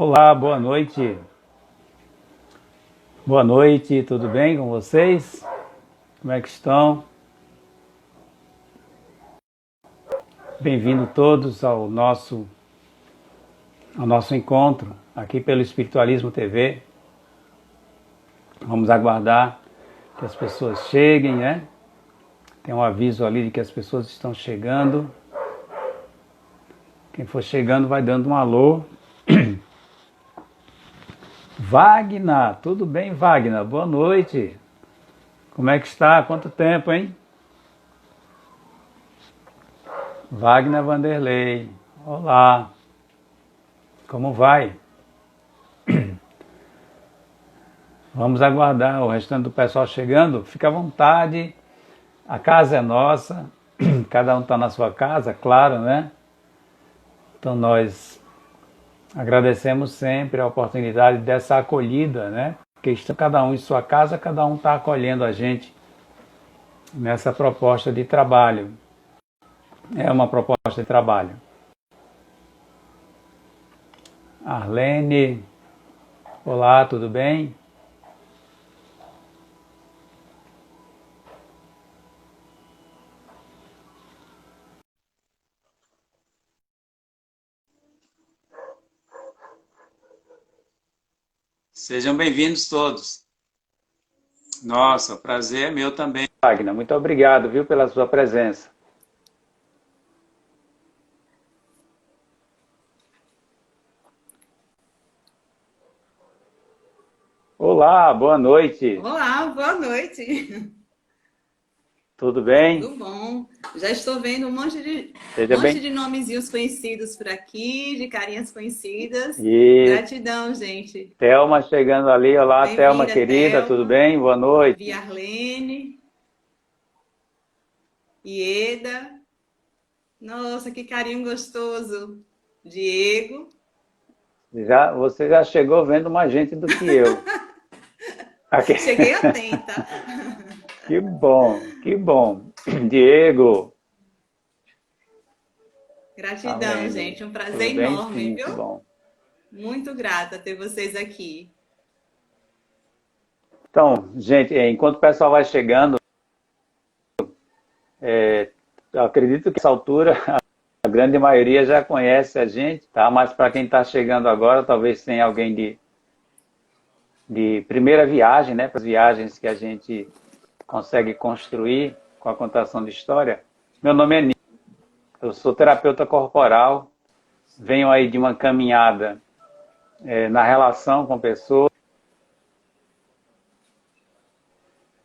Olá, boa noite. Boa noite, tudo bem com vocês? Como é que estão? Bem-vindos todos ao nosso encontro aqui pelo Espiritualismo TV. Vamos aguardar que as pessoas cheguem, né? Tem um aviso ali de que as pessoas estão chegando. Quem for chegando vai dando um alô. Wagner, tudo bem, Wagner? Boa noite. Como é que está? Quanto tempo, hein? Wagner Vanderlei. Olá. Como vai? Vamos aguardar o restante do pessoal chegando. Fica à vontade. A casa é nossa. Cada um está na sua casa, claro, né? Então nós agradecemos sempre a oportunidade dessa acolhida, né? Porque está cada um em sua casa, cada um está acolhendo a gente nessa proposta de trabalho. É uma proposta de trabalho. Arlene, olá, tudo bem? Sejam bem-vindos todos. Nossa, o prazer é meu também. Wagner, muito obrigado, viu, pela sua presença. Olá, boa noite. Olá, boa noite. Tudo bem? Tudo bom? Já estou vendo um monte de, Seja monte bem. de nomezinhos conhecidos por aqui, de carinhas conhecidas. E Gratidão, gente. Thelma chegando ali. Olá, Thelma Bem-vinda, querida, tudo Thelma, bem? Boa noite. Viarlene, Ieda. Nossa, que carinho gostoso. Diego. Você já chegou vendo mais gente do que eu. Aqui. Cheguei atenta. Que bom, que bom. Diego, Gratidão, Arlene, gente. Um tudo prazer bem? enorme, Sim, que viu? bom. Muito grata ter vocês aqui. Então, gente, enquanto o pessoal vai chegando, eu acredito que nessa altura a grande maioria já conhece a gente, tá? Mas para quem está chegando agora, talvez tenha alguém de primeira viagem, né? Para as viagens que a gente consegue construir com a contação de história. Meu nome é Nilo, eu sou terapeuta corporal, venho aí de uma caminhada na relação com pessoas,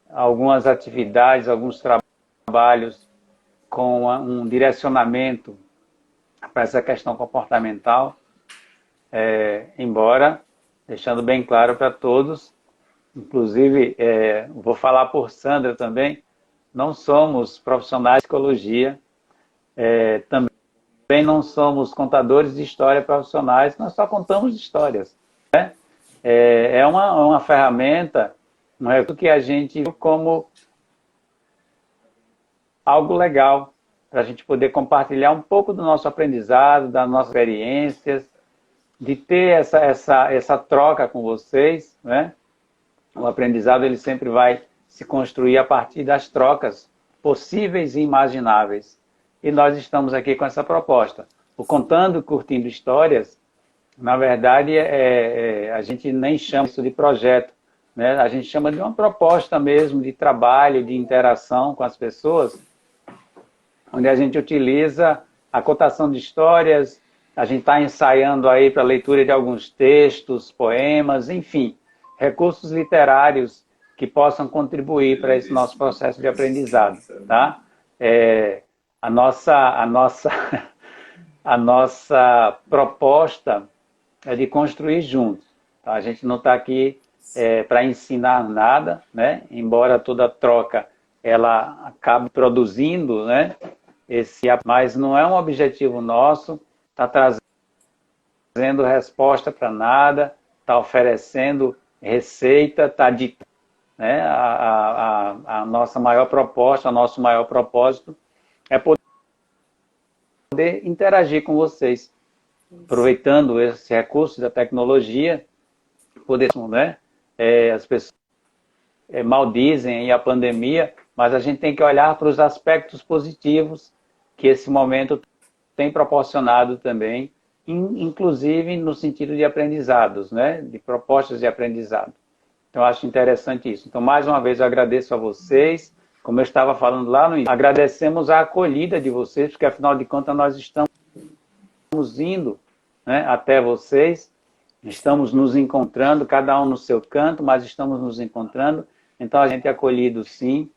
algumas atividades, alguns trabalhos com um direcionamento para essa questão comportamental, embora deixando bem claro para todos, inclusive vou falar por Sandra também, não somos profissionais de psicologia, também não somos contadores de história profissionais, nós só contamos histórias. Né? É uma ferramenta, um recurso que a gente viu como algo legal, para a gente poder compartilhar um pouco do nosso aprendizado, das nossas experiências, de ter essa troca com vocês, né? O aprendizado ele sempre vai se construir a partir das trocas possíveis e imagináveis. E nós estamos aqui com essa proposta. O Contando e Curtindo Histórias, na verdade, a gente nem chama isso de projeto, né? A gente chama de uma proposta mesmo de trabalho, de interação com as pessoas, onde a gente utiliza a contação de histórias, a gente está ensaiando aí para a leitura de alguns textos, poemas, enfim, recursos literários que possam contribuir para esse nosso processo de aprendizado, tá? A nossa a nossa proposta é de construir juntos. Tá? A gente não está aqui para ensinar nada, né? Embora toda troca ela acabe produzindo, né? Mas não é um objetivo nosso, está trazendo resposta para nada, está oferecendo receita, está ditando, né? A nossa maior proposta, o nosso maior propósito é poder interagir com vocês. aproveitando esse recurso da tecnologia, poder, né? As pessoas maldizem aí a pandemia, mas a gente tem que olhar para os aspectos positivos que esse momento tem proporcionado também, inclusive no sentido de aprendizados, né? De propostas de aprendizado. Então, eu acho interessante isso. Então, mais uma vez, eu agradeço a vocês. Como eu estava falando lá no início, agradecemos a acolhida de vocês, porque, afinal de contas, nós estamos indo, né, até vocês, estamos nos encontrando, cada um no seu canto, mas estamos nos encontrando. Então, a gente é acolhido, sim,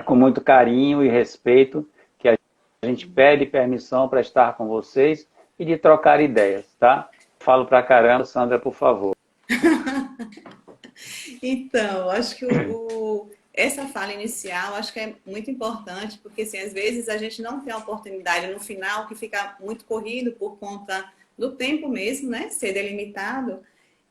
com muito carinho e respeito, que a gente pede permissão para estar com vocês e de trocar ideias, tá? Falo pra caramba, Sandra, por favor. Então, acho que essa fala inicial acho que é muito importante, porque assim, às vezes a gente não tem a oportunidade no final, que fica muito corrido por conta do tempo mesmo, né? Ser delimitado.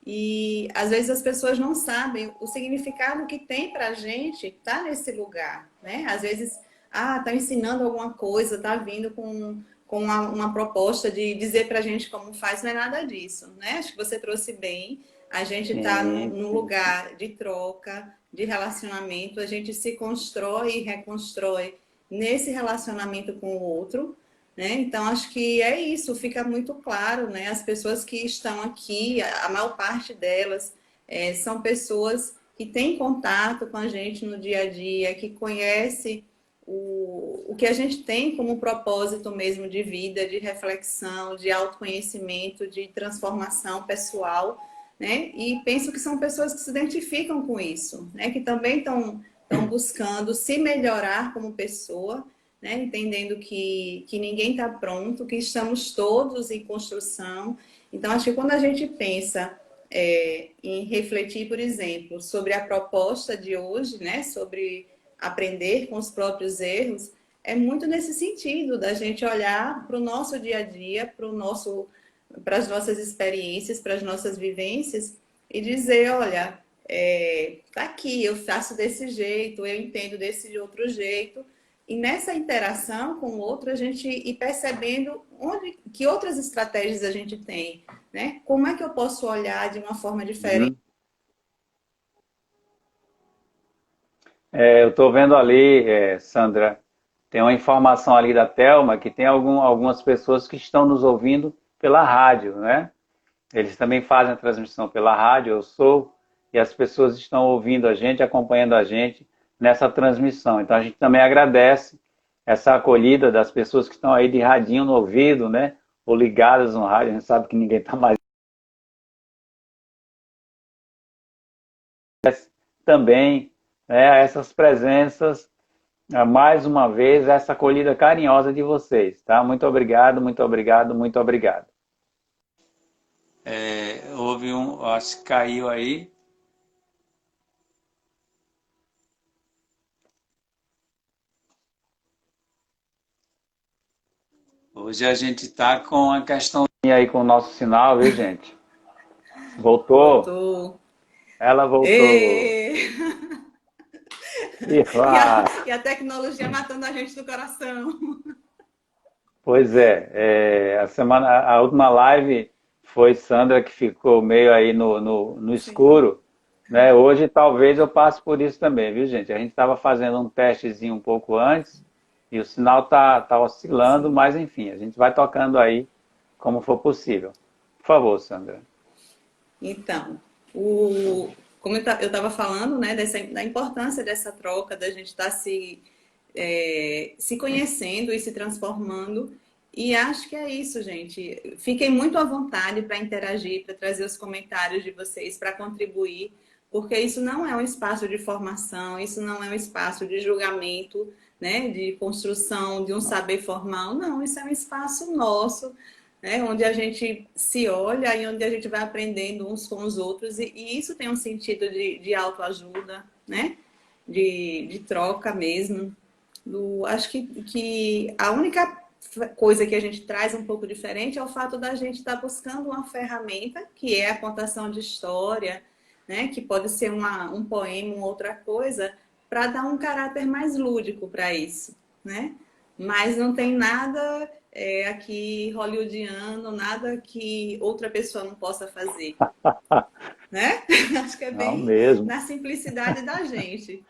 E às vezes as pessoas não sabem o significado que tem para a gente estar nesse lugar, né? Às vezes, tá ensinando alguma coisa, tá vindo com uma proposta de dizer para a gente como faz, não é nada disso, né? Acho que você trouxe bem. A gente está num lugar de troca, de relacionamento, a gente se constrói e reconstrói nesse relacionamento com o outro, né? Então, acho que é isso, fica muito claro, né? As pessoas que estão aqui, a maior parte delas, são pessoas que têm contato com a gente no dia a dia, que conhecem o que a gente tem como propósito mesmo de vida, de reflexão, de autoconhecimento, de transformação pessoal, né? E penso que são pessoas que se identificam com isso, né? Que também estão buscando se melhorar como pessoa, né? Entendendo que ninguém está pronto, que estamos todos em construção. Então, acho que quando a gente pensa em refletir, por exemplo, sobre a proposta de hoje, né? Sobre aprender com os próprios erros, é muito nesse sentido, da gente olhar para o nosso dia a dia, para as nossas experiências, para as nossas vivências e dizer, olha, tá aqui, eu faço desse jeito, eu entendo desse outro jeito. E nessa interação com o outro, a gente ir percebendo que outras estratégias a gente tem, né? Como é que eu posso olhar de uma forma diferente? Eu estou vendo ali, Sandra, tem uma informação ali da Telma que tem algumas pessoas que estão nos ouvindo pela rádio, né? Eles também fazem a transmissão pela rádio, eu sou, e as pessoas estão ouvindo a gente, acompanhando a gente nessa transmissão. Então a gente também agradece essa acolhida das pessoas que estão aí de radinho no ouvido, né? Ou ligadas no rádio, a gente sabe que ninguém está mais. Também, né, essas presenças, mais uma vez, essa acolhida carinhosa de vocês, tá? Muito obrigado, muito obrigado, muito obrigado. Houve acho que caiu aí. Hoje a gente está com a questão aí com o nosso sinal, viu, gente? Voltou? Voltou. Ela voltou. E... E, e a tecnologia matando a gente do coração. pois a última live foi Sandra que ficou meio aí no Sim. escuro, né? Hoje talvez eu passe por isso também, viu, gente? A gente estava fazendo um testezinho um pouco antes e o sinal tá oscilando, Sim. mas enfim, a gente vai tocando aí como for possível. Por favor, Sandra. Então, como eu estava falando, né, da importância dessa troca, da gente estar se conhecendo e se transformando. E acho que é isso, gente. Fiquem muito à vontade para interagir, para trazer os comentários de vocês, para contribuir, porque isso não é um espaço de formação, isso não é um espaço de julgamento, né, de construção de um saber formal. Não, isso é um espaço nosso, né, onde a gente se olha e onde a gente vai aprendendo uns com os outros. E isso tem um sentido de autoajuda, né, de troca mesmo. Acho que a única coisa que a gente traz um pouco diferente é o fato da gente estar buscando uma ferramenta, que é a contação de história, né? Que pode ser um poema, uma outra coisa, para dar um caráter mais lúdico para isso, né? Mas não tem nada aqui hollywoodiano, nada que outra pessoa não possa fazer, né? Acho que é Não bem mesmo. na simplicidade da gente.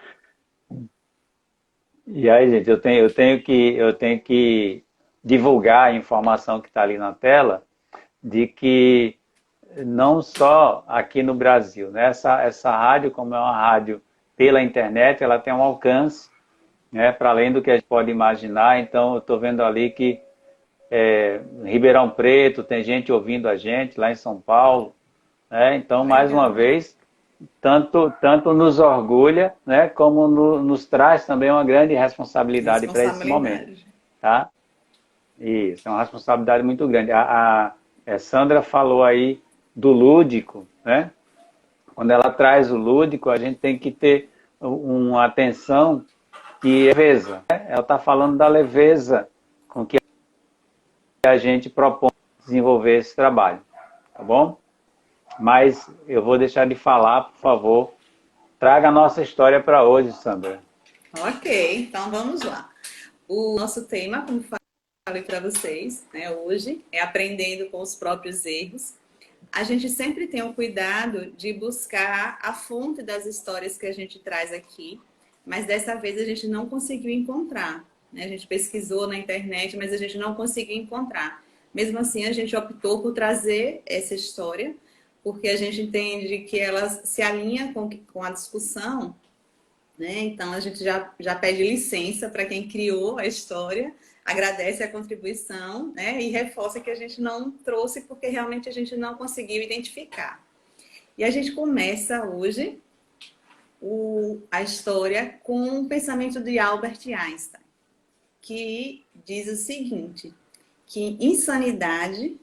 E aí, gente, eu tenho que divulgar a informação que está ali na tela de que não só aqui no Brasil, né? Essa rádio, como é uma rádio pela internet, ela tem um alcance, né, para além do que a gente pode imaginar. Então, eu estou vendo ali que Ribeirão Preto tem gente ouvindo a gente, lá em São Paulo, né? Então, mais uma Legal. vez, tanto nos orgulha, né, como nos traz também uma grande responsabilidade para esse momento, Responsabilidade. tá? Isso, é uma responsabilidade muito grande. A Sandra falou aí do lúdico, né? Quando ela traz o lúdico, a gente tem que ter uma atenção que é leveza, né? Ela está falando da leveza com que a gente propõe desenvolver esse trabalho, tá bom? Mas eu vou deixar de falar, por favor. Traga a nossa história para hoje, Sandra. Ok, então vamos lá. O nosso tema, como falei para vocês, né, hoje, é aprendendo com os próprios erros. A gente sempre tem o cuidado de buscar a fonte das histórias que a gente traz aqui, mas dessa vez a gente não conseguiu encontrar, né? A gente pesquisou na internet, mas a gente não conseguiu encontrar. Mesmo assim, a gente optou por trazer essa história, porque a gente entende que ela se alinha com a discussão, né? Então, a gente já pede licença para quem criou a história, agradece a contribuição, né? E reforça que a gente não trouxe porque realmente a gente não conseguiu identificar. E a gente começa hoje a história com o pensamento de Albert Einstein, que diz o seguinte, que insanidade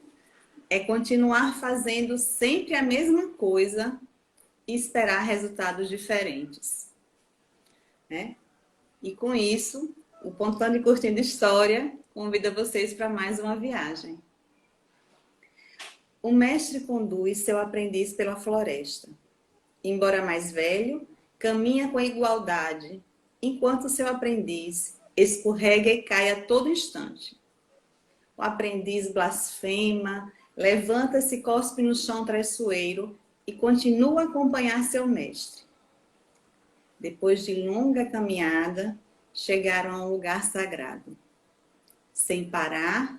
é continuar fazendo sempre a mesma coisa e esperar resultados diferentes, né? E com isso, o Pontando e Curtindo História convida vocês para mais uma viagem. O mestre conduz seu aprendiz pela floresta. Embora mais velho, caminha com igualdade, enquanto seu aprendiz escorrega e cai a todo instante. O aprendiz blasfema, levanta-se, cospe no chão traiçoeiro e continua a acompanhar seu mestre. Depois de longa caminhada, chegaram a um lugar sagrado. Sem parar,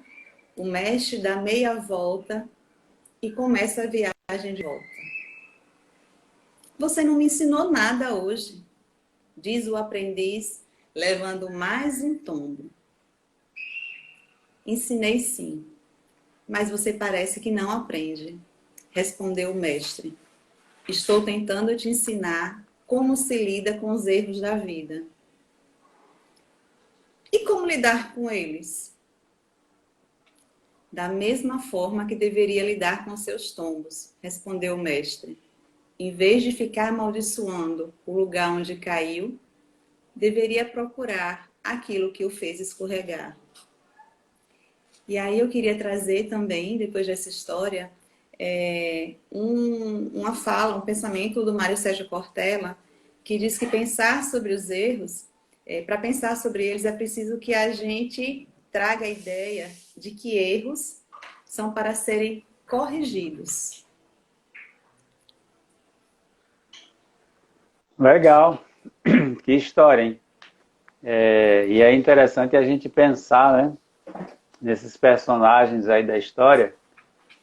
o mestre dá meia volta e começa a viagem de volta. Você não me ensinou nada hoje, diz o aprendiz, levando mais um tombo. Ensinei sim, mas você parece que não aprende, respondeu o mestre. Estou tentando te ensinar como se lida com os erros da vida. E como lidar com eles? Da mesma forma que deveria lidar com seus tombos, respondeu o mestre. Em vez de ficar amaldiçoando o lugar onde caiu, deveria procurar aquilo que o fez escorregar. E aí eu queria trazer também, depois dessa história, uma fala, um pensamento do Mário Sérgio Cortella, que diz que pensar sobre os erros, para pensar sobre eles é preciso que a gente traga a ideia de que erros são para serem corrigidos. Legal. Que história, hein? E é interessante a gente pensar, né, nesses personagens aí da história.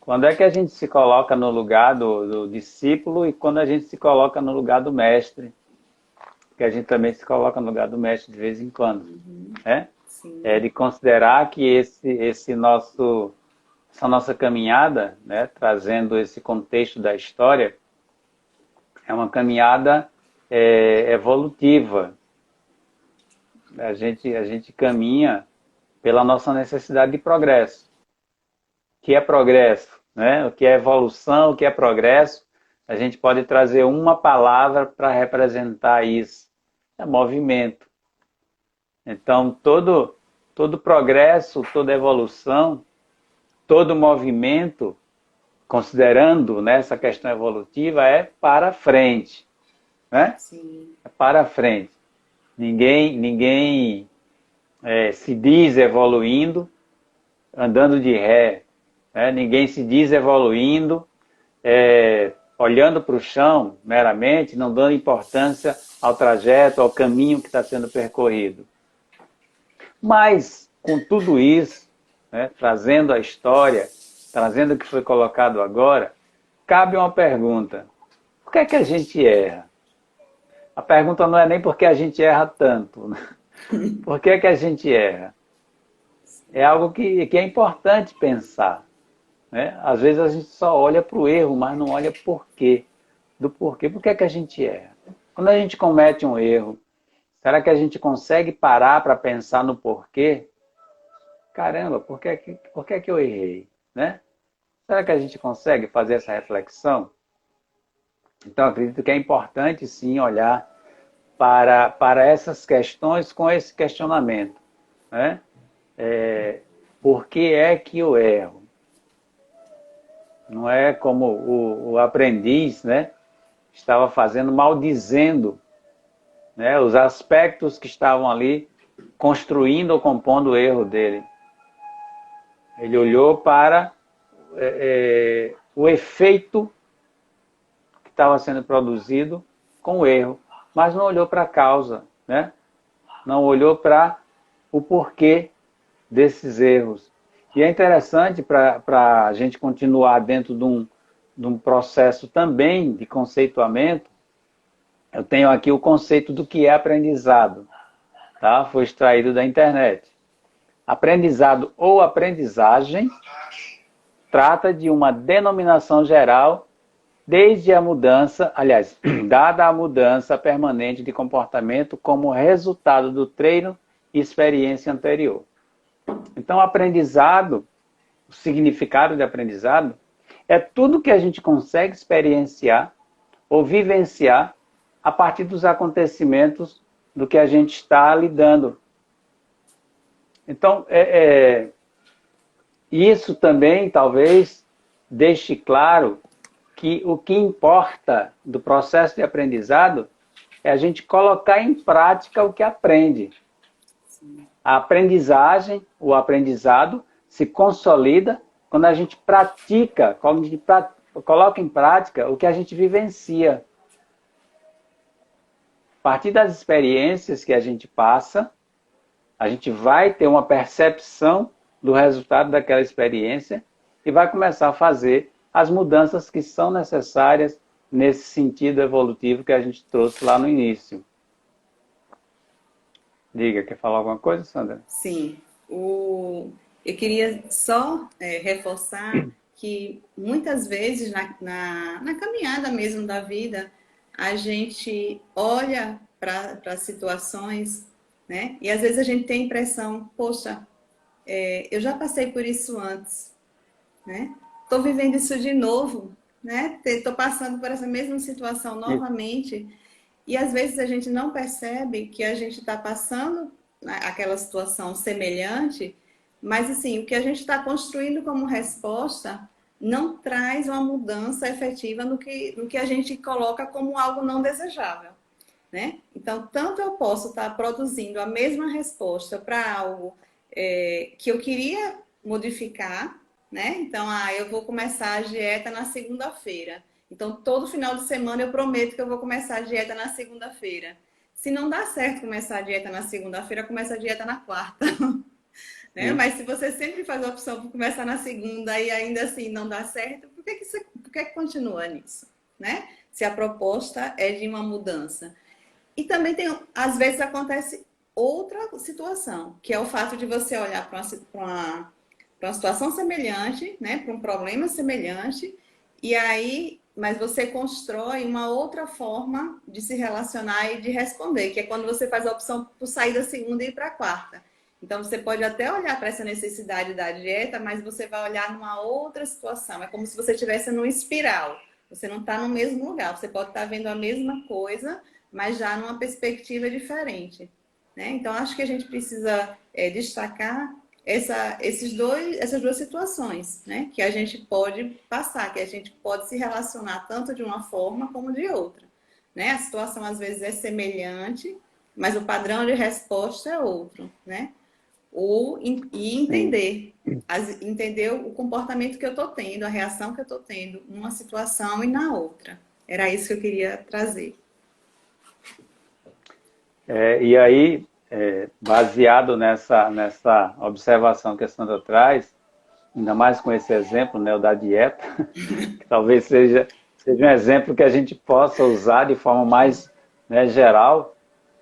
Quando é que a gente se coloca no lugar do discípulo e quando a gente se coloca no lugar do mestre? Porque a gente também se coloca no lugar do mestre de vez em quando, né? Sim. De considerar que essa nossa caminhada, né, trazendo esse contexto da história, é uma caminhada evolutiva. A gente caminha pela nossa necessidade de progresso. O que é progresso? Né? O que é evolução? O que é progresso? A gente pode trazer uma palavra para representar isso. É movimento. Então, todo progresso, toda evolução, todo movimento, considerando, né, essa questão evolutiva, é para frente. Né? Sim. É para frente. Ninguém se diz evoluindo andando de ré, né? Ninguém se diz evoluindo, olhando para o chão meramente, não dando importância ao trajeto, ao caminho que está sendo percorrido. Mas, com tudo isso, né, trazendo a história, trazendo o que foi colocado agora, cabe uma pergunta. Por que é que a gente erra? A pergunta não é nem porque a gente erra tanto. Né? Por que é que a gente erra? É algo que é importante pensar. Né? Às vezes a gente só olha para o erro, mas não olha por quê. Do porquê. Por que é que a gente erra? Quando a gente comete um erro, será que a gente consegue parar para pensar no porquê? Caramba, por que que eu errei? Né? Será que a gente consegue fazer essa reflexão? Então, acredito que é importante, sim, olhar para essas questões com esse questionamento. Né? Por que é que eu erro? Não é como o aprendiz, né, estava fazendo, maldizendo, né, os aspectos que estavam ali construindo ou compondo o erro dele. Ele olhou para o efeito que estava sendo produzido com o erro, mas não olhou para a causa, né? Não olhou para o porquê desses erros. E é interessante para a gente continuar dentro de um processo também de conceituamento. Eu tenho aqui o conceito do que é aprendizado, tá? Foi extraído da internet. Aprendizado ou aprendizagem trata de uma denominação geral desde a mudança, aliás, dada a mudança permanente de comportamento como resultado do treino e experiência anterior. Então, aprendizado, o significado de aprendizado, é tudo que a gente consegue experienciar ou vivenciar a partir dos acontecimentos do que a gente está lidando. Então, isso também talvez deixe claro que o que importa do processo de aprendizado é a gente colocar em prática o que aprende. A aprendizagem, o aprendizado, se consolida quando a gente pratica, quando a gente coloca em prática o que a gente vivencia. A partir das experiências que a gente passa, a gente vai ter uma percepção do resultado daquela experiência e vai começar a fazer as mudanças que são necessárias nesse sentido evolutivo que a gente trouxe lá no início. Diga, quer falar alguma coisa, Sandra? Sim. Eu queria só reforçar que muitas vezes na caminhada mesmo da vida, a gente olha para situações, né? E às vezes a gente tem a impressão, poxa, eu já passei por isso antes, né? Estou vivendo isso de novo, né? Estou passando por essa mesma situação novamente. E às vezes a gente não percebe que a gente está passando aquela situação semelhante, mas assim, o que a gente está construindo como resposta não traz uma mudança efetiva no que a gente coloca como algo não desejável, né? Então, tanto eu posso estar produzindo a mesma resposta para algo que eu queria modificar, né? Então, eu vou começar a dieta na segunda-feira. Então, todo final de semana eu prometo que eu vou começar a dieta na segunda-feira. Se não dá certo começar a dieta na segunda-feira, começa a dieta na quarta. Né? Mas se você sempre faz a opção por começar na segunda e ainda assim não dá certo, por que continua nisso? Né? Se a proposta é de uma mudança. E também às vezes acontece outra situação, que é o fato de você olhar para uma situação semelhante, né? Para um problema semelhante, e aí, mas você constrói uma outra forma de se relacionar e de responder, que é quando você faz a opção por sair da segunda e ir para a quarta. Então, você pode até olhar para essa necessidade da dieta, mas você vai olhar numa outra situação. É como se você estivesse numa espiral. Você não está no mesmo lugar. Você pode estar vendo a mesma coisa, mas já numa perspectiva diferente. Né? Então, acho que a gente precisa destacar essas duas situações, né? Que a gente pode passar, que a gente pode se relacionar tanto de uma forma como de outra. Né? A situação, às vezes, é semelhante, mas o padrão de resposta é outro. Né? E entender entender o comportamento que eu estou tendo, a reação que eu estou tendo numa situação e na outra. Era isso que eu queria trazer. E aí, baseado nessa observação que a Sandra traz, ainda mais com esse exemplo, né, o da dieta, que talvez seja um exemplo que a gente possa usar de forma mais, né, geral.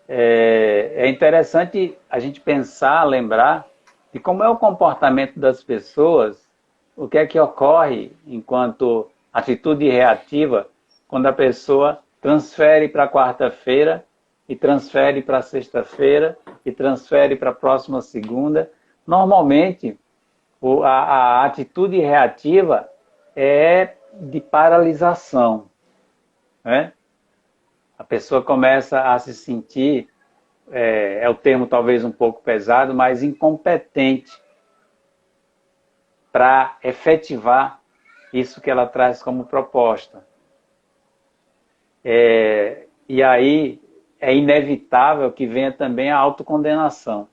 É interessante a gente pensar, lembrar de como é o comportamento das pessoas, o que é que ocorre enquanto atitude reativa, quando a pessoa transfere para quarta-feira, e transfere para sexta-feira, e transfere para a próxima segunda. Normalmente, a atitude reativa é de paralisação, né? A pessoa começa a se sentir, é o termo talvez um pouco pesado, mas incompetente para efetivar isso que ela traz como proposta. E aí é inevitável que venha também a autocondenação,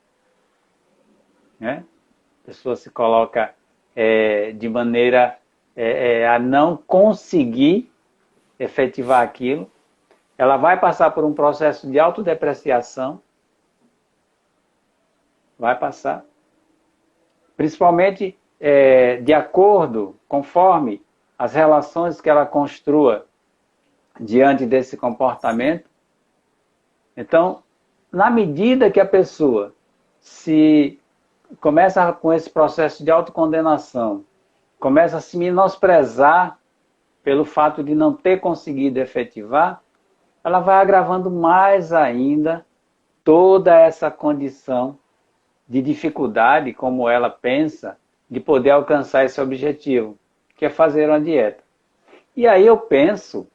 né? A pessoa se coloca de maneira a não conseguir efetivar aquilo. Ela vai passar por um processo de autodepreciação. Vai passar. Principalmente de acordo, conforme as relações que ela construa diante desse comportamento. Então, na medida que a pessoa se começa com esse processo de autocondenação, começa a se menosprezar pelo fato de não ter conseguido efetivar, ela vai agravando mais ainda toda essa condição de dificuldade, como ela pensa, de poder alcançar esse objetivo, que é fazer uma dieta. E aí eu penso,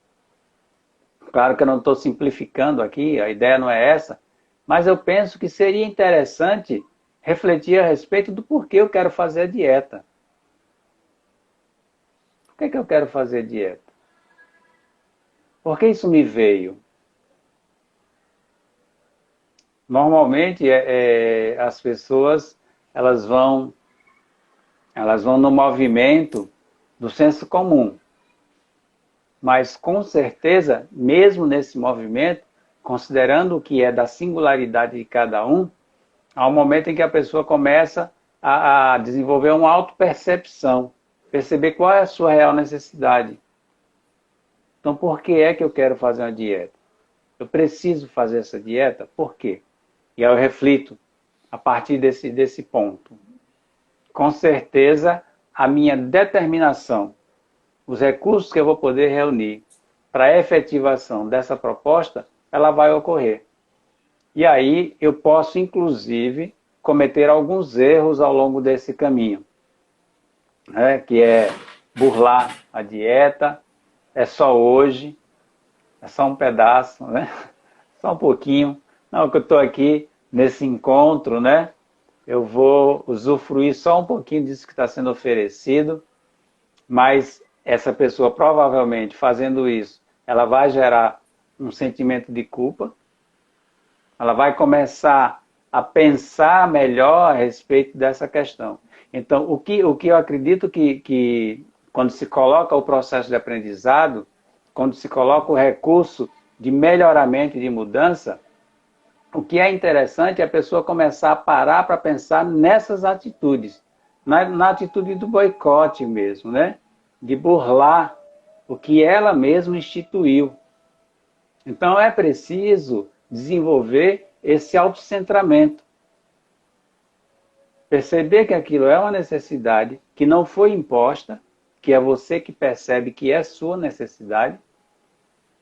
claro que eu não estou simplificando aqui, a ideia não é essa, mas eu penso que seria interessante refletir a respeito do porquê eu quero fazer a dieta. Por que eu quero fazer dieta? Por que isso me veio? Normalmente, as pessoas elas vão no movimento do senso comum. Mas, com certeza, mesmo nesse movimento, considerando o que é da singularidade de cada um, há um momento em que a pessoa começa a desenvolver uma autopercepção, perceber qual é a sua real necessidade. Então, por que é que eu quero fazer uma dieta? Eu preciso fazer essa dieta? Por quê? E aí eu reflito a partir desse ponto. Com certeza, a minha determinação, os recursos que eu vou poder reunir para a efetivação dessa proposta, ela vai ocorrer. E aí eu posso, inclusive, cometer alguns erros ao longo desse caminho, né? Que é burlar a dieta, é só hoje, é só um pedaço, né? Só um pouquinho. Não, que eu estou aqui nesse encontro, né? Eu vou usufruir só um pouquinho disso que está sendo oferecido, mas essa pessoa provavelmente fazendo isso, ela vai gerar um sentimento de culpa, ela vai começar a pensar melhor a respeito dessa questão. Então, o que eu acredito que quando se coloca o processo de aprendizado, quando se coloca o recurso de melhoramento e de mudança, o que é interessante é a pessoa começar a parar para pensar nessas atitudes, na atitude do boicote mesmo, né? De burlar o que ela mesma instituiu. Então é preciso desenvolver esse autocentramento. Perceber que aquilo é uma necessidade que não foi imposta, que é você que percebe que é sua necessidade,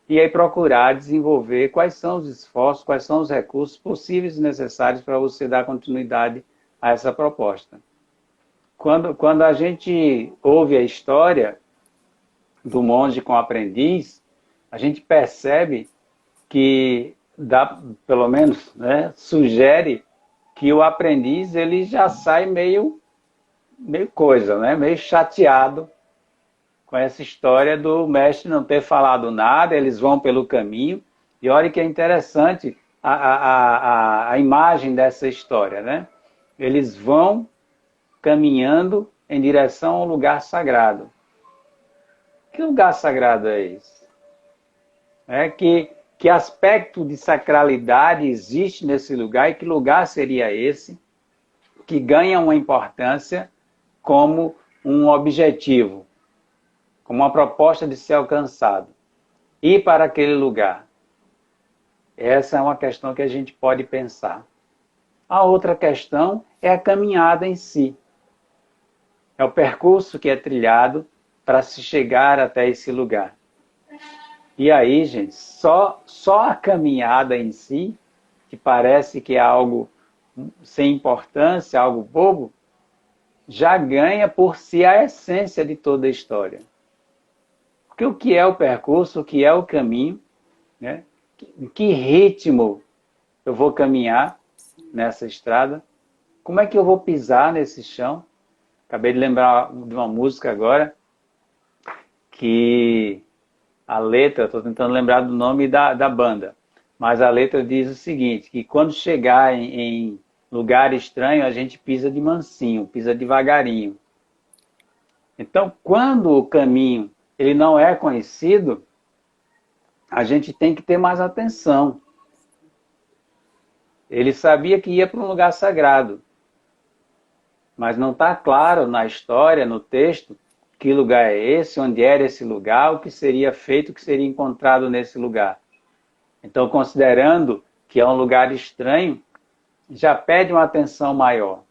e aí procurar desenvolver quais são os esforços, quais são os recursos possíveis e necessários para você dar continuidade a essa proposta. Quando a gente ouve a história do monge com o aprendiz, a gente percebe que, pelo menos, né, sugere que o aprendiz ele já sai meio coisa, né, meio chateado com essa história do mestre não ter falado nada, eles vão pelo caminho. E olha que é interessante a imagem dessa história, né? Eles vão caminhando em direção ao lugar sagrado. Que lugar sagrado é esse? Que aspecto de sacralidade existe nesse lugar e que lugar seria esse que ganha uma importância como um objetivo, como uma proposta de ser alcançado? Ir para aquele lugar. Essa é uma questão que a gente pode pensar. A outra questão é a caminhada em si. É o percurso que é trilhado para se chegar até esse lugar. E aí, gente, só a caminhada em si, que parece que é algo sem importância, algo bobo, já ganha por si a essência de toda a história. Porque o que é o percurso, o que é o caminho, né? Em que ritmo eu vou caminhar nessa estrada? Como é que eu vou pisar nesse chão? Acabei de lembrar de uma música agora, que a letra, estou tentando lembrar do nome da banda, mas a letra diz o seguinte, que quando chegar em lugar estranho, a gente pisa de mansinho, pisa devagarinho. Então, quando o caminho ele não é conhecido, a gente tem que ter mais atenção. Ele sabia que ia para um lugar sagrado, mas não está claro na história, no texto, que lugar é esse, onde era esse lugar, o que seria feito, o que seria encontrado nesse lugar. Então, considerando que é um lugar estranho, já pede uma atenção maior.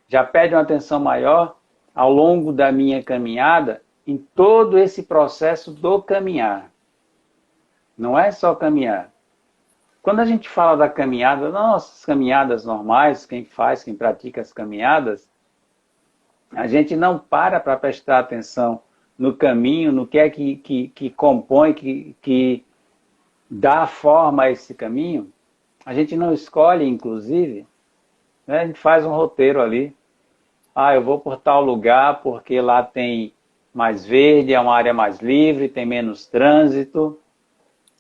Já pede uma atenção maior ao longo da minha caminhada, em todo esse processo do caminhar. Não é só caminhar. Quando a gente fala da caminhada, nossas caminhadas normais, quem faz, quem pratica as caminhadas, a gente não para prestar atenção no caminho, no que é que compõe, que dá forma a esse caminho. A gente não escolhe, inclusive, né? A gente faz um roteiro ali. Ah, eu vou por tal lugar porque lá tem mais verde, é uma área mais livre, tem menos trânsito.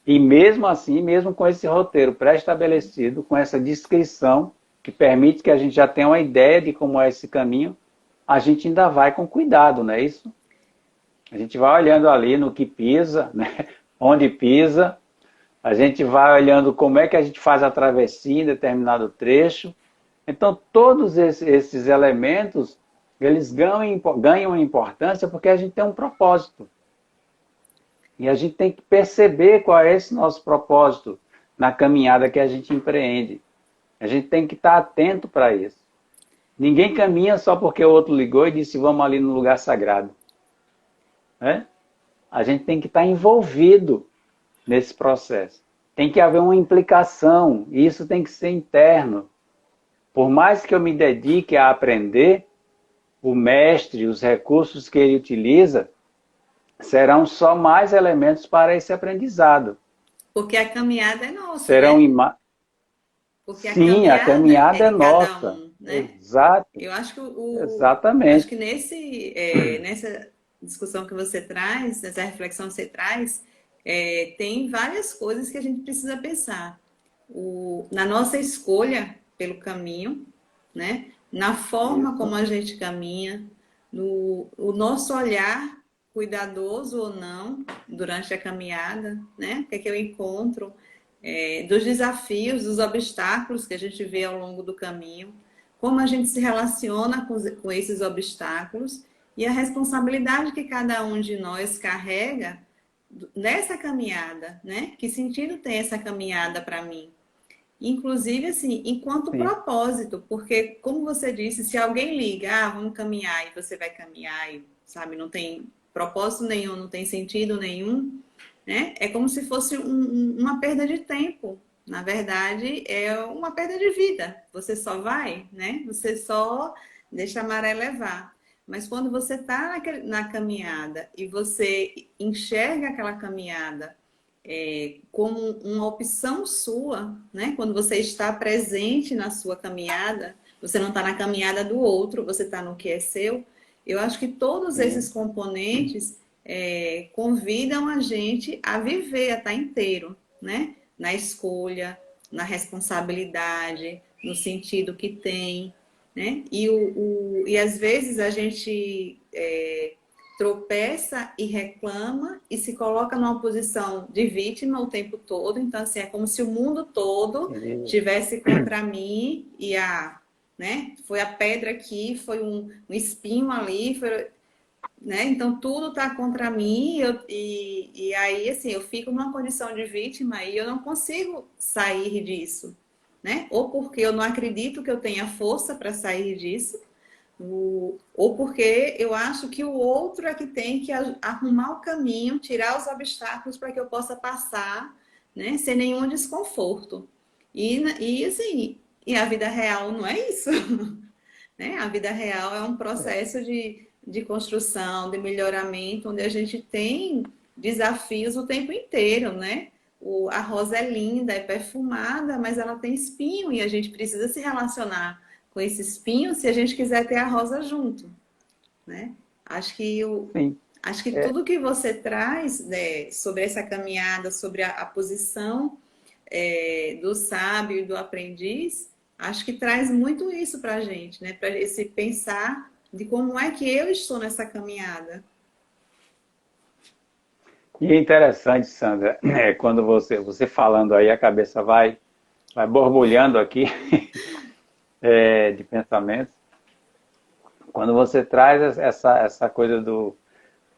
E mesmo assim, mesmo com esse roteiro pré-estabelecido, com essa descrição, que permite que a gente já tenha uma ideia de como é esse caminho, a gente ainda vai com cuidado, não é isso? A gente vai olhando ali no que pisa, né? Onde pisa, a gente vai olhando como é que a gente faz a travessia em determinado trecho. Então, todos esses elementos, eles ganham importância porque a gente tem um propósito. E a gente tem que perceber qual é esse nosso propósito na caminhada que a gente empreende. A gente tem que estar atento para isso. Ninguém caminha só porque o outro ligou e disse vamos ali no lugar sagrado. Né? A gente tem que estar envolvido nesse processo. Tem que haver uma implicação, e isso tem que ser interno. Por mais que eu me dedique a aprender, o mestre, os recursos que ele utiliza, serão só mais elementos para esse aprendizado. Porque a caminhada é nossa, serão né? Porque Sim, a caminhada é nossa. Né? Exato. Eu acho que Exatamente. acho que nessa discussão que você traz, nessa reflexão que você traz, tem várias coisas que a gente precisa pensar. Na nossa escolha pelo caminho, né? Na forma como a gente caminha, o nosso olhar cuidadoso ou não durante a caminhada, né? O que é que eu encontro, dos desafios, dos obstáculos que a gente vê ao longo do caminho, como a gente se relaciona com esses obstáculos e a responsabilidade que cada um de nós carrega nessa caminhada, né? Que sentido tem essa caminhada para mim? Inclusive, assim, enquanto propósito, porque, como você disse, se alguém liga, vamos caminhar, e você vai caminhar, e, sabe, não tem propósito nenhum, não tem sentido nenhum, né? É como se fosse uma perda de tempo. Na verdade, é uma perda de vida. Você só vai, né? Você só deixa a maré levar. Mas quando você está na caminhada e você enxerga aquela caminhada como uma opção sua, né? Quando você está presente na sua caminhada, você não está na caminhada do outro, você está no que é seu. Eu acho que todos esses componentes convidam a gente a viver, a estar inteiro, né? Na escolha, na responsabilidade, no sentido que tem, né? E às vezes a gente tropeça e reclama e se coloca numa posição de vítima o tempo todo. Então, assim, é como se o mundo todo tivesse contra mim e né? Foi a pedra aqui, foi um espinho ali, né? Então tudo está contra mim e aí assim eu fico numa condição de vítima e eu não consigo sair disso, né? Ou porque eu não acredito que eu tenha força para sair disso, ou porque eu acho que o outro é que tem que arrumar o caminho, tirar os obstáculos para que eu possa passar, né? Sem nenhum desconforto. E assim, e a vida real não é isso. Né? A vida real é um processo de construção, de melhoramento, onde a gente tem desafios o tempo inteiro, né? A rosa é linda, é perfumada, mas ela tem espinho e a gente precisa se relacionar com esse espinho se a gente quiser ter a rosa junto, né? Acho que, Sim. acho que tudo que você traz, né, sobre essa caminhada, sobre a posição do sábio e do aprendiz, acho que traz muito isso para a gente, né? Para esse pensar de como é que eu estou nessa caminhada. E é interessante, Sandra, quando você falando aí, a cabeça vai borbulhando aqui de pensamentos. Quando você traz essa coisa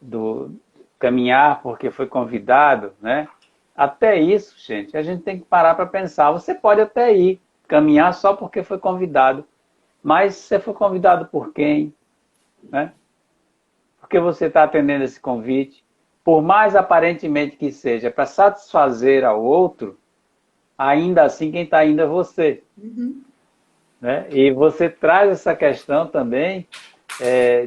do caminhar porque foi convidado, né? Até isso, gente, a gente tem que parar para pensar. Você pode até ir caminhar só porque foi convidado, mas você foi convidado por quem? Né? Porque você está atendendo esse convite, por mais aparentemente que seja para satisfazer ao outro, ainda assim quem está indo é você. Uhum. Né? E você traz essa questão também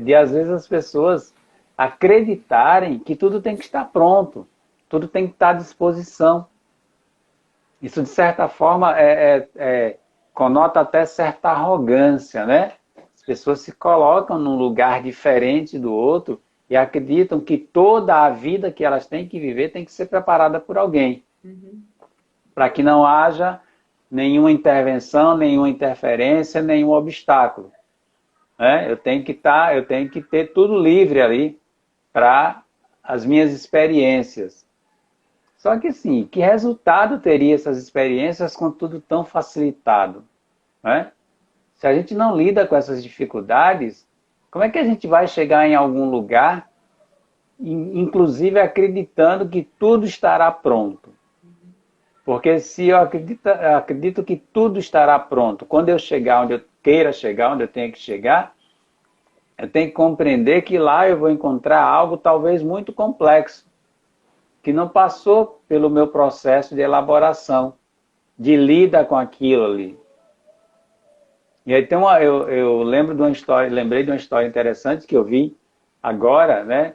de às vezes as pessoas acreditarem que tudo tem que estar pronto, tudo tem que estar à disposição. Isso, de certa forma, conota até certa arrogância, né? As pessoas se colocam num lugar diferente do outro e acreditam que toda a vida que elas têm que viver tem que ser preparada por alguém. Uhum. Para que não haja nenhuma intervenção, nenhuma interferência, nenhum obstáculo. Né? Eu tenho que ter tudo livre ali para as minhas experiências. Só que assim, que resultado teria essas experiências com tudo tão facilitado? Né? Se a gente não lida com essas dificuldades, como é que a gente vai chegar em algum lugar, inclusive acreditando que tudo estará pronto? Porque se eu acredito que tudo estará pronto, quando eu chegar onde eu queira chegar, onde eu tenho que chegar, eu tenho que compreender que lá eu vou encontrar algo talvez muito complexo, que não passou pelo meu processo de elaboração, de lida com aquilo ali. E aí eu lembro de uma história, lembrei de uma história interessante que eu vi agora, né?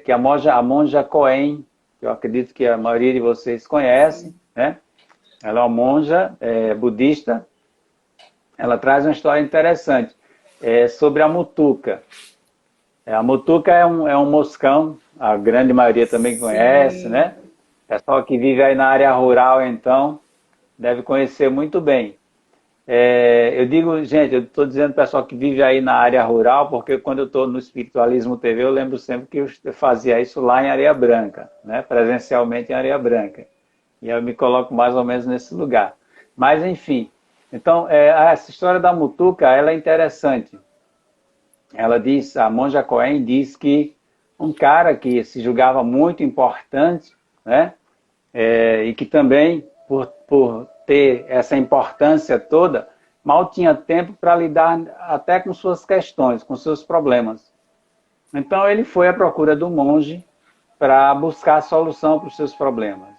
Que a monja Coen, que eu acredito que a maioria de vocês conhecem, né? Ela é uma monja budista. Ela traz uma história interessante sobre a mutuca. A mutuca é um moscão, a grande maioria também conhece, né? O pessoal que vive aí na área rural, então, deve conhecer muito bem. Eu digo, gente, eu estou dizendo pessoal que vive aí na área rural, porque quando eu estou no Espiritualismo TV, eu lembro sempre que eu fazia isso lá em Areia Branca, né? Presencialmente em Areia Branca. E eu me coloco mais ou menos nesse lugar. Mas, enfim, então, essa história da mutuca, ela é interessante. Ela diz, a monja Coen diz que um cara que se julgava muito importante, né? E que também, por ter essa importância toda, mal tinha tempo para lidar até com suas questões, com seus problemas. Então ele foi à procura do monge para buscar a solução para os seus problemas.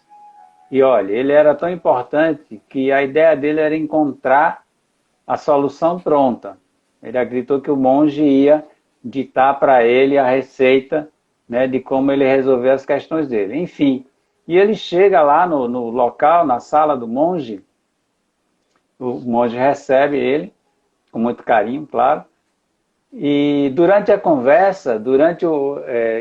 E olha, ele era tão importante que a ideia dele era encontrar a solução pronta. Ele acreditou que o monge ia ditar para ele a receita, né, de como ele resolver as questões dele. Enfim, e ele chega lá no local, na sala do monge, o monge recebe ele, com muito carinho, claro, e durante a conversa,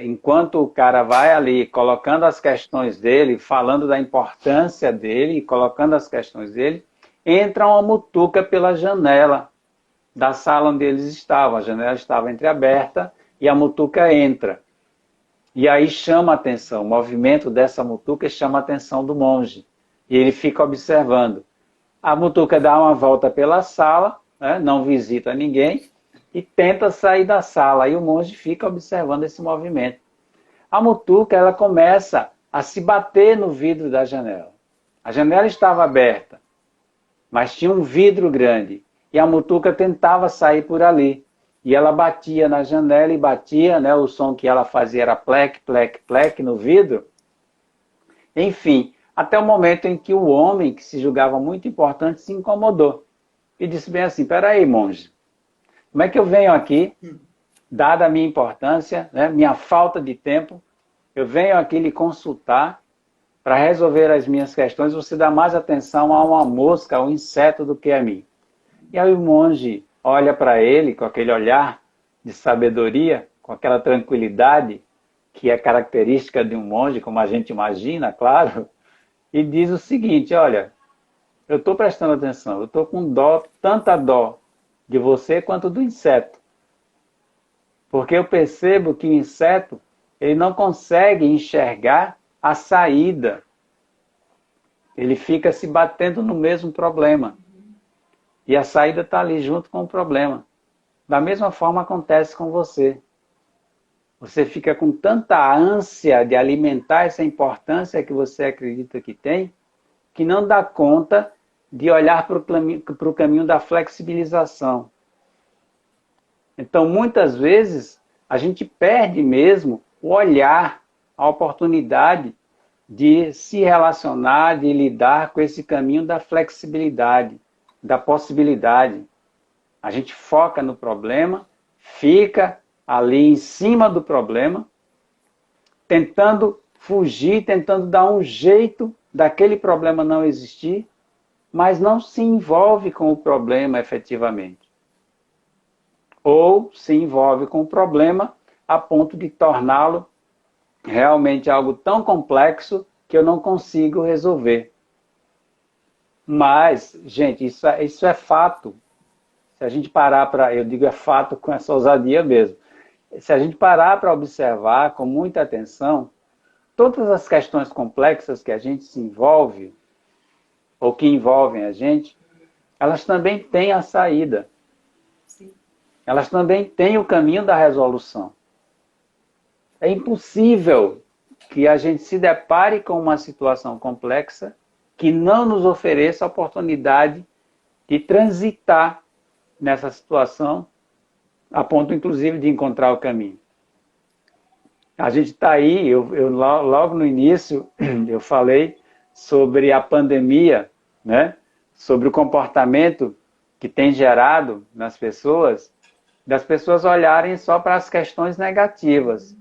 enquanto o cara vai ali colocando as questões dele, falando da importância dele, colocando as questões dele, entra uma mutuca pela janela. da sala onde eles estavam. A janela estava entreaberta e a mutuca entra. E aí chama a atenção, o movimento dessa mutuca chama a atenção do monge. E ele fica observando. A mutuca dá uma volta pela sala, né, não visita ninguém, e tenta sair da sala. Aí o monge fica observando esse movimento. A mutuca ela começa a se bater no vidro da janela. A janela estava aberta, mas tinha um vidro grande. E a mutuca tentava sair por ali. E ela batia na janela e batia, né, o som que ela fazia era plec, plec, plec no vidro. Enfim, até o momento em que o homem, que se julgava muito importante, se incomodou. E disse bem assim, peraí, monge, como é que eu venho aqui, dada a minha importância, né, minha falta de tempo, eu venho aqui lhe consultar para resolver as minhas questões, você dá mais atenção a uma mosca, a um inseto do que a mim. E aí o monge olha para ele com aquele olhar de sabedoria, com aquela tranquilidade que é característica de um monge, como a gente imagina, claro, e diz o seguinte, olha, eu estou prestando atenção, eu estou com dó, tanta dó de você quanto do inseto. Porque eu percebo que o inseto, ele não consegue enxergar a saída. Ele fica se batendo no mesmo problema. E a saída está ali junto com o problema. Da mesma forma acontece com você. Você fica com tanta ânsia de alimentar essa importância que você acredita que tem, que não dá conta de olhar para o caminho da flexibilização. Então, muitas vezes, a gente perde mesmo o olhar, a oportunidade de se relacionar, de lidar com esse caminho da flexibilidade, da possibilidade. A gente foca no problema, fica ali em cima do problema, tentando fugir, tentando dar um jeito daquele problema não existir, mas não se envolve com o problema efetivamente. Ou se envolve com o problema a ponto de torná-lo realmente algo tão complexo que eu não consigo resolver. Mas, gente, isso é fato. Se a gente parar para... Eu digo é fato com essa ousadia mesmo. Se a gente parar para observar com muita atenção, todas as questões complexas que a gente se envolve, ou que envolvem a gente, elas também têm a saída. Sim. Elas também têm o caminho da resolução. É impossível que a gente se depare com uma situação complexa que não nos ofereça a oportunidade de transitar nessa situação, a ponto, inclusive, de encontrar o caminho. A gente está aí, logo no início, eu falei sobre a pandemia, né? Sobre o comportamento que tem gerado nas pessoas, das pessoas olharem só para as questões negativas,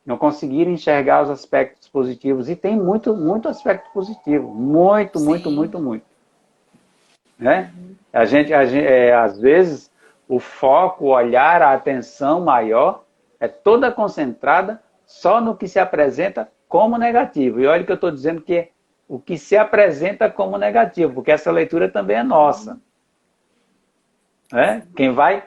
não conseguirem enxergar os aspectos positivos. E tem muito, muito aspecto positivo. Muito, sim, muito, muito, muito. Né? Às vezes, o foco, o olhar, a atenção maior é toda concentrada só no que se apresenta como negativo. E olha que eu estou dizendo que o que se apresenta como negativo, porque essa leitura também é nossa. Né? Quem vai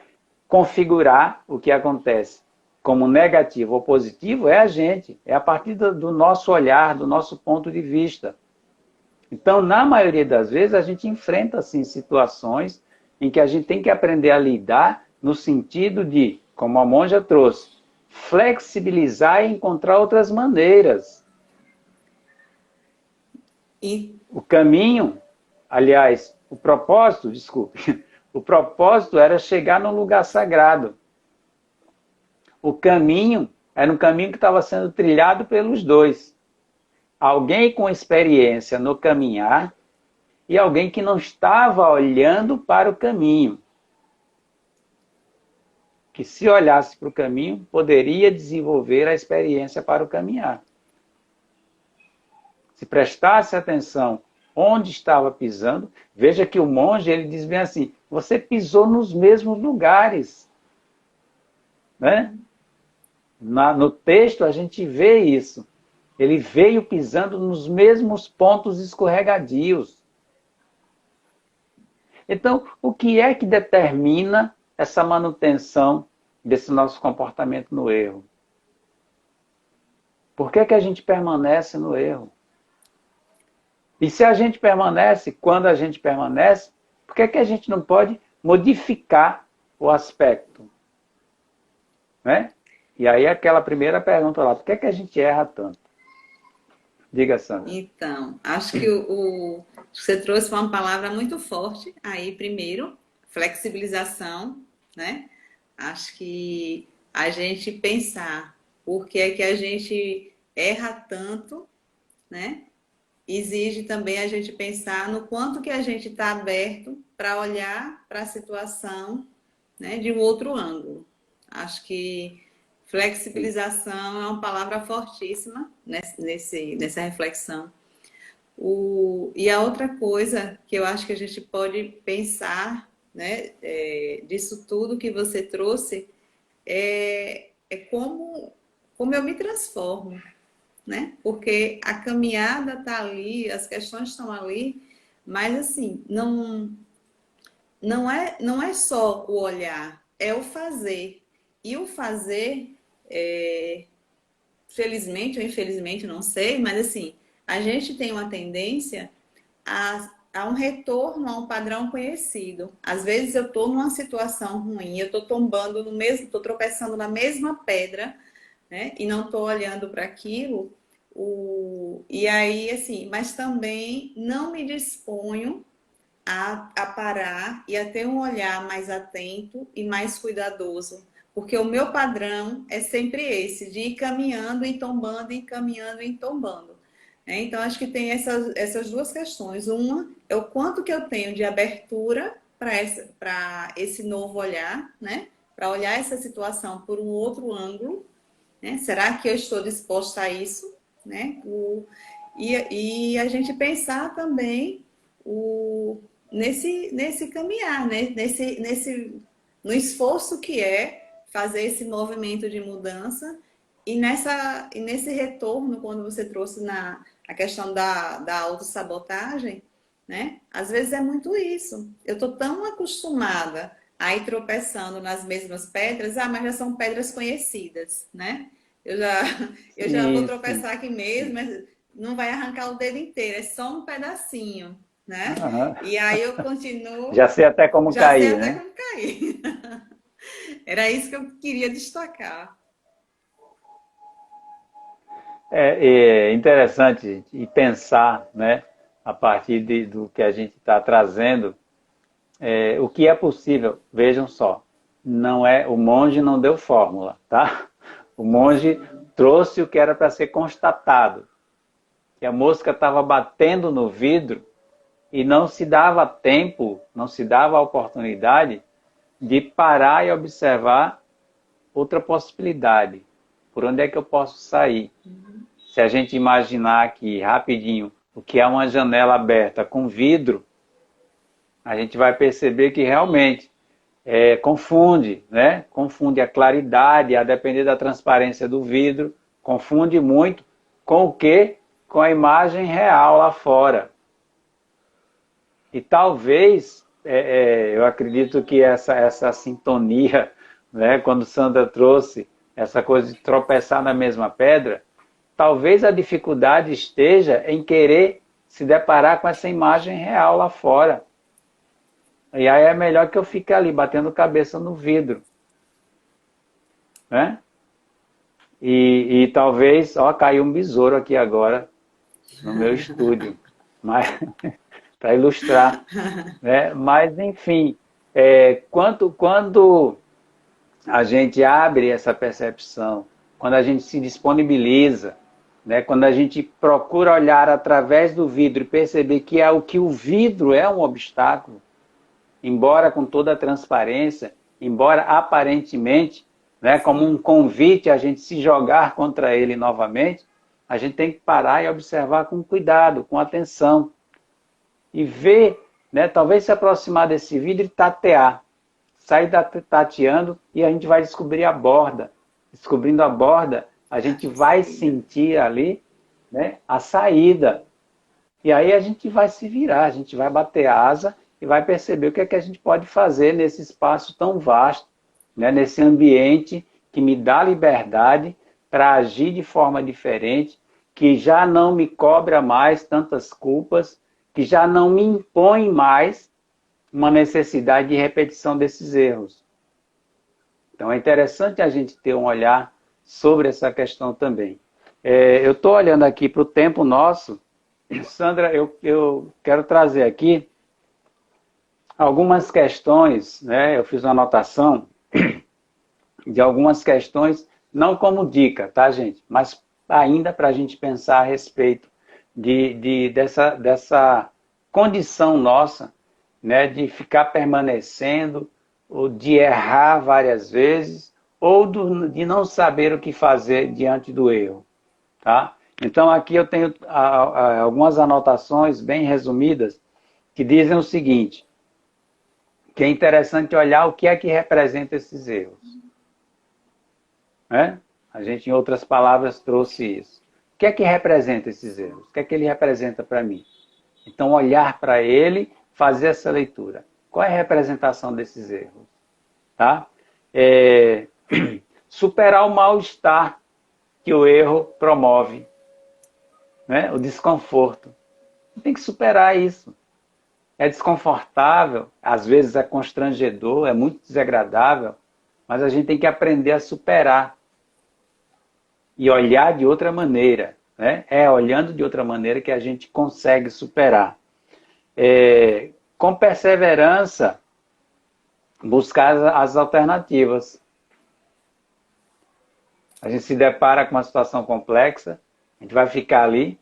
configurar o que acontece como negativo ou positivo é a gente. É a partir do nosso olhar, do nosso ponto de vista. Então, na maioria das vezes, a gente enfrenta assim, situações em que a gente tem que aprender a lidar no sentido de, como a monja trouxe, flexibilizar e encontrar outras maneiras. O caminho, aliás, o propósito, desculpe, o propósito era chegar num lugar sagrado. O caminho era um caminho que estava sendo trilhado pelos dois. Alguém com experiência no caminhar e alguém que não estava olhando para o caminho. Que se olhasse para o caminho, poderia desenvolver a experiência para o caminhar. Se prestasse atenção onde estava pisando, veja que o monge ele diz bem assim, você pisou nos mesmos lugares. Né? No texto a gente vê isso. Ele veio pisando nos mesmos pontos escorregadios. Então, o que é que determina essa manutenção desse nosso comportamento no erro? Por que a gente permanece no erro? E se a gente permanece, quando a gente permanece, por que a gente não pode modificar o aspecto? Né? E aí aquela primeira pergunta lá, por que a gente erra tanto? Diga, Sandra. Então, acho que você trouxe uma palavra muito forte aí, primeiro, flexibilização, né? Acho que a gente pensar por que é que a gente erra tanto, né? Exige também a gente pensar no quanto que a gente está aberto para olhar para a situação, né, de um outro ângulo. Acho que flexibilização é uma palavra fortíssima nessa reflexão. E a outra coisa que eu acho que a gente pode pensar, né, disso tudo que você trouxe, é como eu me transformo, né? Porque a caminhada está ali, as questões estão ali, mas assim, não é só o olhar, é o fazer. E o fazer, felizmente ou infelizmente, não sei, mas assim, a gente tem uma tendência a um retorno a um padrão conhecido. Às vezes eu estou numa situação ruim, eu estou tombando no mesmo, estou tropeçando na mesma pedra, né? E não estou olhando para aquilo. E aí, assim, mas também não me disponho a parar e a ter um olhar mais atento e mais cuidadoso. Porque o meu padrão é sempre esse, de ir caminhando e tombando, e caminhando e tombando. Então, acho que tem essas duas questões. Uma é o quanto que eu tenho de abertura para esse novo olhar, né? Para olhar essa situação por um outro ângulo, né? Será que eu estou disposta a isso? Né? E a gente pensar também nesse caminhar, né? No esforço que é fazer esse movimento de mudança e nesse retorno, quando você trouxe a questão da autossabotagem, né? Às vezes é muito isso. Eu estou tão acostumada a ir tropeçando nas mesmas pedras, mas já são pedras conhecidas, né? Eu já, eu já vou tropeçar aqui mesmo, mas não vai arrancar o dedo inteiro, é só um pedacinho, né? Uhum. E aí eu continuo. Já sei até como já cair, sei até né? como cair. Era isso que eu queria destacar. É interessante e pensar, né, a partir do que a gente está trazendo, o que é possível. Vejam só, não é, o monge não deu fórmula, tá? O monge trouxe o que era para ser constatado, que a mosca estava batendo no vidro e não se dava tempo, não se dava a oportunidade de parar e observar outra possibilidade. Por onde é que eu posso sair? Se a gente imaginar aqui rapidinho o que é uma janela aberta com vidro, a gente vai perceber que realmente confunde, né? Confunde a claridade, a depender da transparência do vidro, confunde muito com o quê? Com a imagem real lá fora. E talvez, eu acredito que essa sintonia, né, quando Sandra trouxe essa coisa de tropeçar na mesma pedra, talvez a dificuldade esteja em querer se deparar com essa imagem real lá fora. E aí é melhor que eu fique ali, batendo cabeça no vidro. Né? E talvez, caiu um besouro aqui agora, no meu estúdio. Mas para ilustrar. Né? Mas, enfim, quando a gente abre essa percepção, quando a gente se disponibiliza, né? Quando a gente procura olhar através do vidro e perceber que o vidro é um obstáculo, embora com toda a transparência, embora aparentemente, né, como um convite a gente se jogar contra ele novamente, a gente tem que parar e observar com cuidado, com atenção. E ver, né, talvez se aproximar desse vidro e tatear. Sair tateando e a gente vai descobrir a borda. Descobrindo a borda, a gente vai sentir ali, né, a saída. E aí a gente vai se virar, a gente vai bater a asa e vai perceber o que é que a gente pode fazer nesse espaço tão vasto, né? Nesse ambiente que me dá liberdade para agir de forma diferente, que já não me cobra mais tantas culpas, que já não me impõe mais uma necessidade de repetição desses erros. Então é interessante a gente ter um olhar sobre essa questão também. Eu estou olhando aqui para o tempo nosso. Sandra, eu quero trazer aqui algumas questões, né? Eu fiz uma anotação de algumas questões, não como dica, tá, gente? Mas ainda para a gente pensar a respeito dessa condição nossa, né? De ficar permanecendo, ou de errar várias vezes, ou de não saber o que fazer diante do erro, tá? Então aqui eu tenho algumas anotações bem resumidas que dizem o seguinte, que é interessante olhar o que é que representa esses erros. Né? A gente, em outras palavras, trouxe isso. O que é que representa esses erros? O que é que ele representa para mim? Então, olhar para ele, fazer essa leitura. Qual é a representação desses erros? Tá? Superar o mal-estar que o erro promove. Né? O desconforto. Tem que superar isso. É desconfortável, às vezes é constrangedor, é muito desagradável, mas a gente tem que aprender a superar e olhar de outra maneira. Né? É olhando de outra maneira que a gente consegue superar. Com perseverança, buscar as alternativas. A gente se depara com uma situação complexa, a gente vai ficar ali,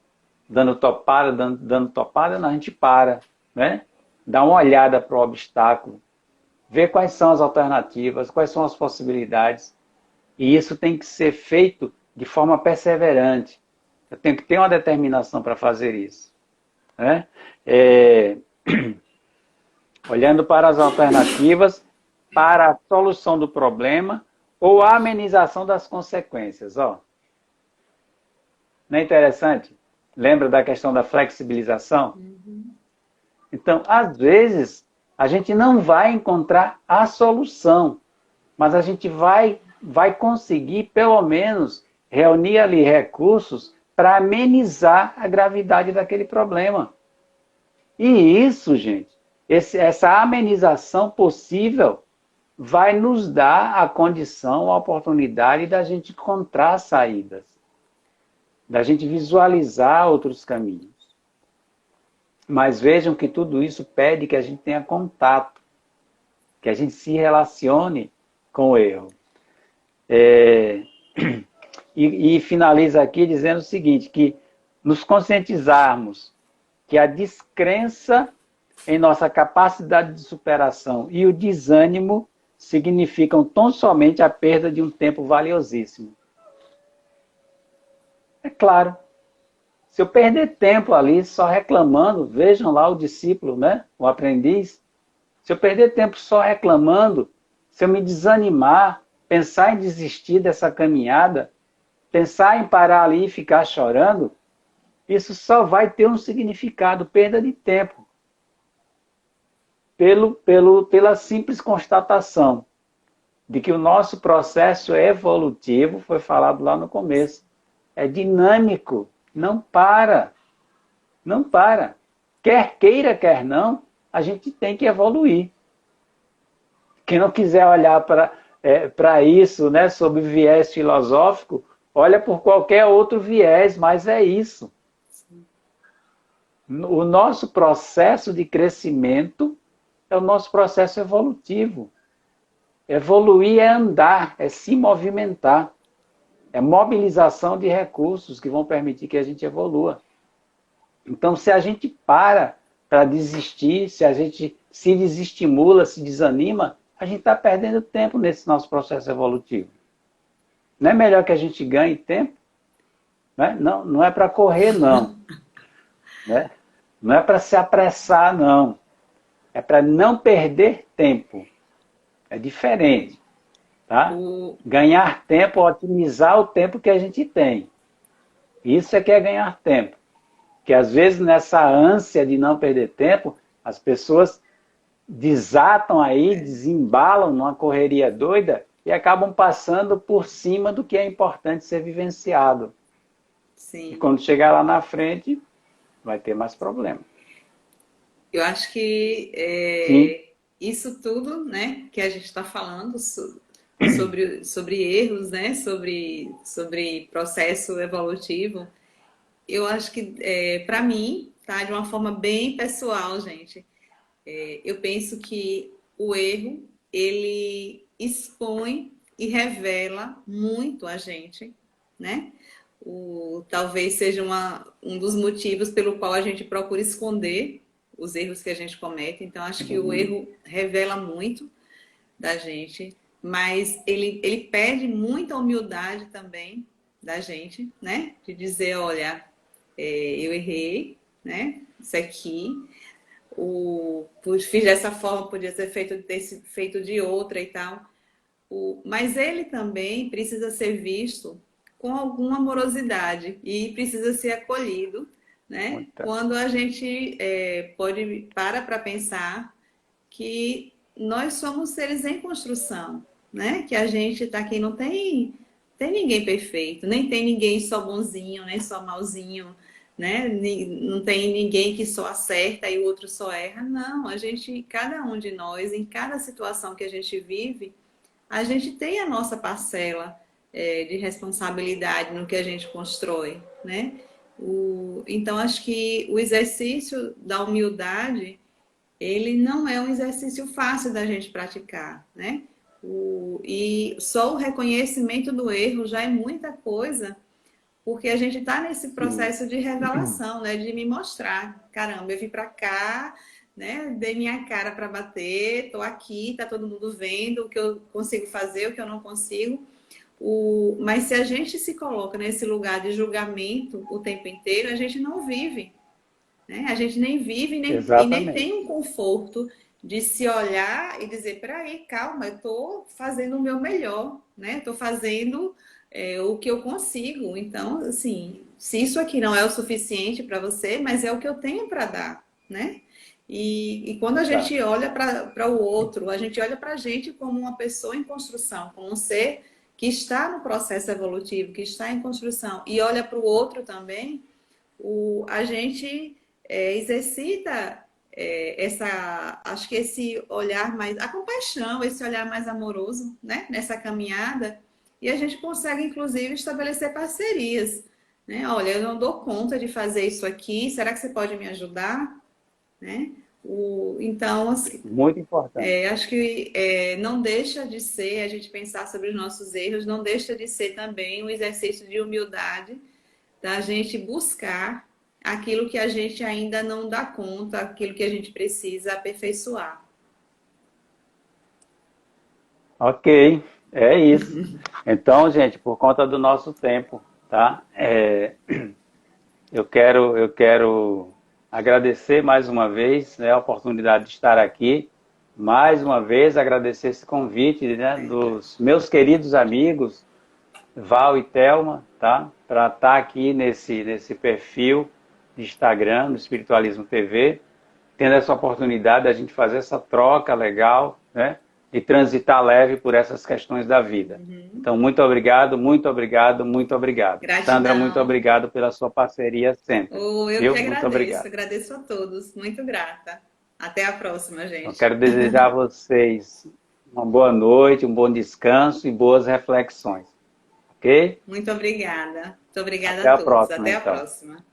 dando topada, dando topada, não, a gente para. Né? Dá uma olhada para o obstáculo, ver quais são as alternativas, quais são as possibilidades. E isso tem que ser feito de forma perseverante. Eu tenho que ter uma determinação para fazer isso. Né? Olhando para as alternativas, para a solução do problema ou a amenização das consequências. Ó. Não é interessante? Lembra da questão da flexibilização? Então, às vezes, a gente não vai encontrar a solução, mas a gente vai conseguir, pelo menos, reunir ali recursos para amenizar a gravidade daquele problema. E isso, gente, essa amenização possível vai nos dar a condição, a oportunidade da gente encontrar saídas, da gente visualizar outros caminhos. Mas vejam que tudo isso pede que a gente tenha contato, que a gente se relacione com o erro. E finaliza aqui dizendo o seguinte, que nos conscientizarmos que a descrença em nossa capacidade de superação e o desânimo significam tão somente a perda de um tempo valiosíssimo. É claro. Se eu perder tempo ali só reclamando, vejam lá o discípulo, né? O aprendiz. Se eu perder tempo só reclamando, se eu me desanimar, pensar em desistir dessa caminhada, pensar em parar ali e ficar chorando, isso só vai ter um significado, perda de tempo. Pela simples constatação de que o nosso processo é evolutivo, foi falado lá no começo, é dinâmico. Não para. Não para. Quer queira, quer não, a gente tem que evoluir. Quem não quiser olhar para isso, né, sob viés filosófico, olha por qualquer outro viés, mas é isso. O nosso processo de crescimento é o nosso processo evolutivo. Evoluir é andar, é se movimentar. É mobilização de recursos que vão permitir que a gente evolua. Então, se a gente para desistir, se a gente se desestimula, se desanima, a gente está perdendo tempo nesse nosso processo evolutivo. Não é melhor que a gente ganhe tempo? Né? Não é para correr, não. Né? Não é para se apressar, não. É para não perder tempo. É diferente. Tá? Ganhar tempo, otimizar o tempo que a gente tem. Isso é que é ganhar tempo. Que às vezes nessa ânsia de não perder tempo, as pessoas desatam aí, desembalam numa correria doida e acabam passando por cima do que é importante ser vivenciado. Sim. E quando chegar lá na frente, vai ter mais problema. Eu acho que Sim. isso tudo, né, que a gente está falando sobre erros, né, sobre processo evolutivo, eu acho que, para mim, tá, de uma forma bem pessoal, gente, eu penso que o erro, ele expõe e revela muito a gente, né? Talvez seja um dos motivos pelo qual a gente procura esconder os erros que a gente comete. Então, acho que o erro revela muito da gente, mas ele pede muita humildade também da gente, né? De dizer, olha, eu errei, né? Isso aqui, fiz dessa forma, podia ter feito de outra e tal. Mas ele também precisa ser visto com alguma amorosidade e precisa ser acolhido, né? Muita. Quando a gente pode para pensar que nós somos seres em construção, né? Que a gente está aqui, não tem ninguém perfeito, nem tem ninguém só bonzinho, nem só malzinho, né? Não tem ninguém que só acerta e o outro só erra. Não, cada um de nós, em cada situação que a gente vive, a gente tem a nossa parcela de responsabilidade no que a gente constrói, né? Então, acho que o exercício da humildade, ele não é um exercício fácil da gente praticar, né? E só o reconhecimento do erro já é muita coisa, porque a gente está nesse processo de revelação, né? De me mostrar, caramba, eu vim para cá, né? Dei minha cara para bater, estou aqui, está todo mundo vendo o que eu consigo fazer, o que eu não consigo. Mas se a gente se coloca nesse lugar de julgamento o tempo inteiro, a gente não vive, né? A gente nem vive e nem tem um conforto de se olhar e dizer, peraí, calma, eu estou fazendo o meu melhor, né? Estou fazendo o que eu consigo. Então, assim, se isso aqui não é o suficiente para você, mas é o que eu tenho para dar, né? E quando a gente olha para o outro, a gente olha para a gente como uma pessoa em construção, como um ser que está no processo evolutivo, que está em construção, e olha para o outro também, a gente exercita acho que esse olhar mais, a compaixão, esse olhar mais amoroso, né, nessa caminhada, e a gente consegue, inclusive, estabelecer parcerias, né? Olha, eu não dou conta de fazer isso aqui, será que você pode me ajudar? Né? Então, assim, muito importante. acho que não deixa de ser, a gente pensar sobre os nossos erros, não deixa de ser também um exercício de humildade, da gente buscar aquilo que a gente ainda não dá conta, aquilo que a gente precisa aperfeiçoar. Ok, é isso. Então, gente, por conta do nosso tempo, tá? Eu quero agradecer mais uma vez, né, a oportunidade de estar aqui. Mais uma vez, agradecer esse convite, né, dos meus queridos amigos, Val e Thelma, tá? Para estar aqui nesse perfil de Instagram, do Espiritualismo TV, tendo essa oportunidade de a gente fazer essa troca legal, né? De transitar leve por essas questões da vida. Então, muito obrigado, muito obrigado, muito obrigado. Gratidão. Sandra, muito obrigado pela sua parceria sempre. Eu que Muito agradeço, obrigado. agradeço a todos, muito grata. Até a próxima, gente. Eu quero desejar a vocês uma boa noite, um bom descanso e boas reflexões. Ok? Muito obrigada. Muito obrigada Até a a todos. próxima, Até a então. próxima.